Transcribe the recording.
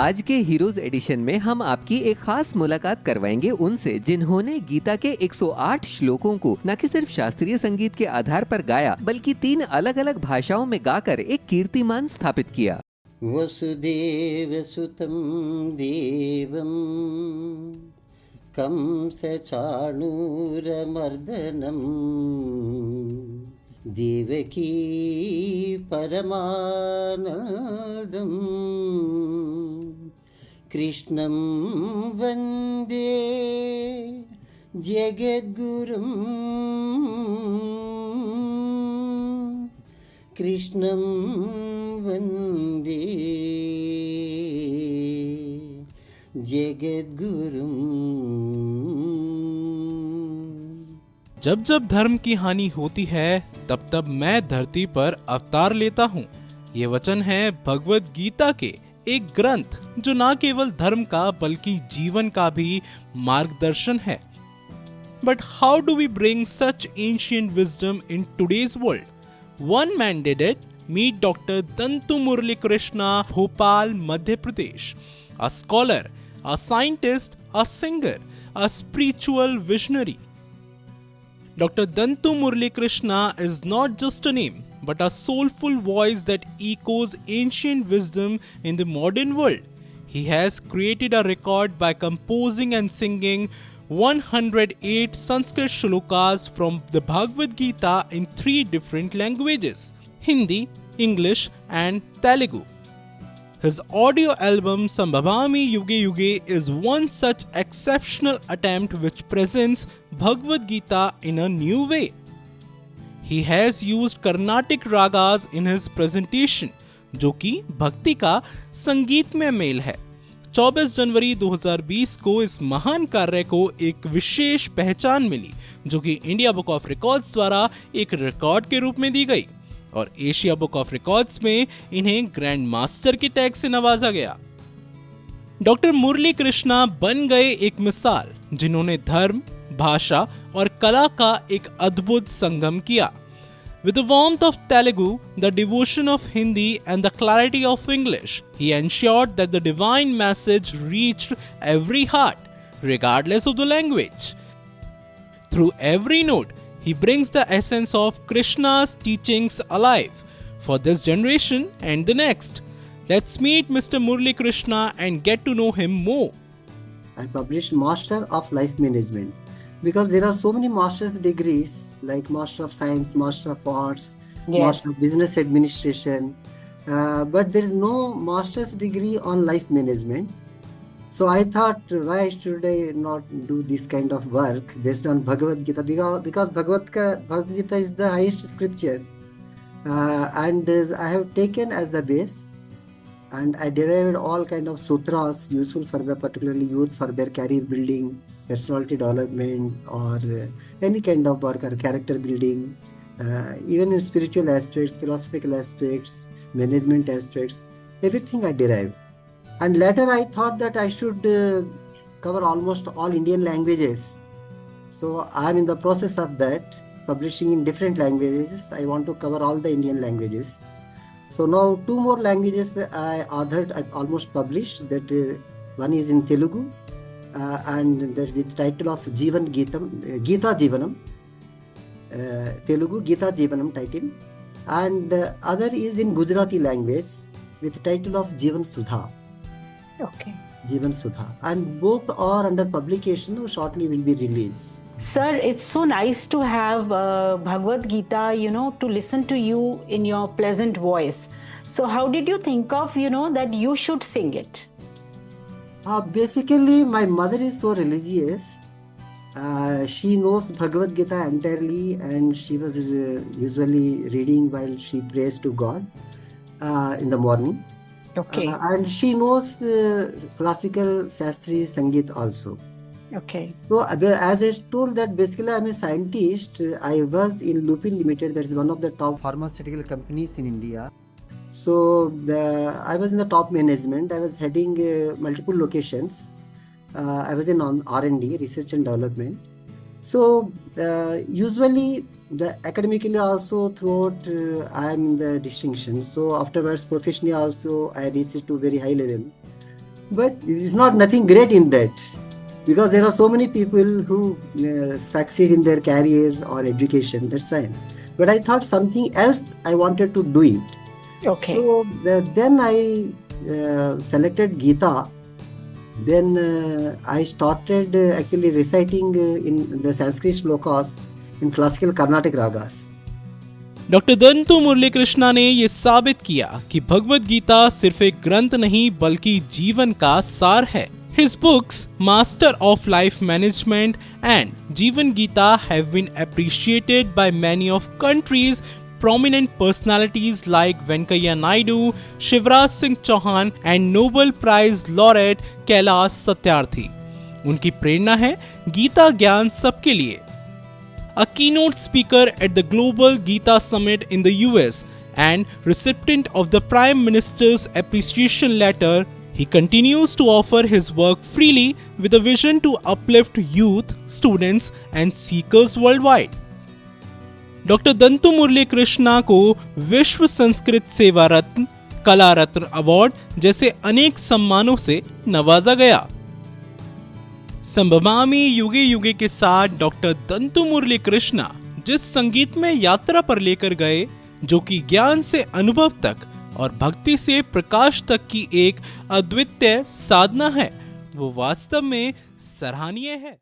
आज के heroes addition में हम आपकी एक खास मुलाकात करवाएंगे उनसे जिन्होंने गीता के 108 श्लोकों को न कि सिर्फ शास्त्रीय संगीत के आधार पर गाया बल्कि 3 अलग अलग भाषाओं में गाकर एक कीर्तिमान स्थापित किया। वसुदेव सुतं देवं कंसचाणूरमर्दनं देवकी परमानन्दं कृष्णं वन्दे जगद्गुरुं कृष्णं वन्दे जगद्गुरुं। जब जब धर्म की हानि होती है तब तब मैं धरती पर अवतार लेता हूँ। ये वचन है भगवद गीता के एक ग्रंथ जो न केवल धर्म का बल्कि जीवन का भी मार्गदर्शन है। But how do we bring such ancient wisdom in today's world? One man did it. Meet Dr. Dantu Murali Krishna, Bhopal, Madhya Pradesh. A scholar, a scientist, a singer, a spiritual visionary. Dr. Dantu Murali Krishna is not just a name, but a soulful voice that echoes ancient wisdom in the modern world. He has created a record by composing and singing 108 Sanskrit shlokas from the Bhagavad Gita in 3 different languages: Hindi, English, and Telugu. His audio album Sambhavami Yuge Yuge is one such exceptional attempt which presents Bhagavad Gita in a new way. He has used Carnatic ragas in his presentation, जो कि भक्ति का संगीत में mail है। 24 जनवरी 2020 को इस महान कार्य को एक विशेष पहचान मिली, जो कि इंडिया बुक ऑफ रिकॉर्ड्स द्वारा एक रिकॉर्ड के रूप में दी गई और एशिया बुक ऑफ रिकॉर्ड्स में इन्हें ग्रैंड मास्टर के टैग से नवाजा गया। डॉक्टर मुरली कृष्णा बन गए एक मिसाल जिन्होंने धर्म, भाषा और कला का एक अद्भुत संगम किया। With the warmth of Telugu, the devotion of Hindi and the clarity of English, he ensured that the divine message reached every heart, regardless of the language. Through every note, he brings the essence of Krishna's teachings alive for this generation and the next. Let's meet Mr. Murali Krishna and get to know him more. I published Master of Life Management because there are so many master's degrees like Master of Science, Master of Arts, Master of Business Administration, but there is no master's degree on life management. So I thought, why should I not do this kind of work based on Bhagavad Gita? Because Bhagavad Gita is the highest scripture, and I have taken as the base, and I derived all kind of sutras useful for the particularly youth for their career building, personality development, or any kind of work or character building, even in spiritual aspects, philosophical aspects, management aspects, everything I derived. And later I thought that I should cover almost all Indian languages. So I am in the process of that, publishing in different languages. I want to cover all the Indian languages. So now 2 more languages I authored, I almost published. That one is in Telugu, and that with title of Gita Jivanam, Telugu Gita Jivanam title, and other is in Gujarati language with title of Jivan Sudha. Okay. Jivan Sudha, and both are under publication, shortly will be released. Sir, it's so nice to have Bhagavad Gita, to listen to you in your pleasant voice. So how did you think of, that you should sing it? Basically, my mother is so religious. She knows Bhagavad Gita entirely, and she was usually reading while she prays to God in the morning. Okay. And she knows classical Shastri Sangeet also. Okay. So as I told that basically I'm a scientist. I was in Lupin Limited, that is one of the top pharmaceutical companies in India. So I was in the top management. I was heading multiple locations. I was in R&D, research and development. So usually the academically also throughout I am in the distinction. So afterwards professionally also I reached to very high level. but it is not nothing great in that, because there are so many people who succeed in their career or education. That's fine. But I thought something else I wanted to do it. Okay. So then I selected Gita. Then I started actually reciting in the Sanskrit shlokas in classical Carnatic ragas. Doctor Dantu Murali Krishna ने ये साबित किया कि भगवत गीता सिर्फ एक ग्रंथ नहीं बल्कि जीवन का सार है. His books, Master of Life Management and Jivan Gita, have been appreciated by many of country's prominent personalities like Venkaiah Naidu, Shivraj Singh Chauhan and Nobel Prize laureate Kailash Satyarthi. उनकी प्रेरणा है गीता ज्ञान सबके लिए. A keynote speaker at the Global Gita Summit in the US and recipient of the Prime Minister's Appreciation Letter, he continues to offer his work freely with a vision to uplift youth, students and seekers worldwide. Doctor Dantu Murali Krishna को विश्व संस्कृत सेवा रत्न, कला रत्न award जैसे अनेक सम्मानों से नवाजा गया. संभवामी युगे युगे के साथ डॉक्टर दंतु मुरली कृष्णा जिस संगीत में यात्रा पर लेकर गए, जो कि ज्ञान से अनुभव तक और भक्ति से प्रकाश तक की एक अद्वितीय साधना है, वो वास्तव में सराहनीय है.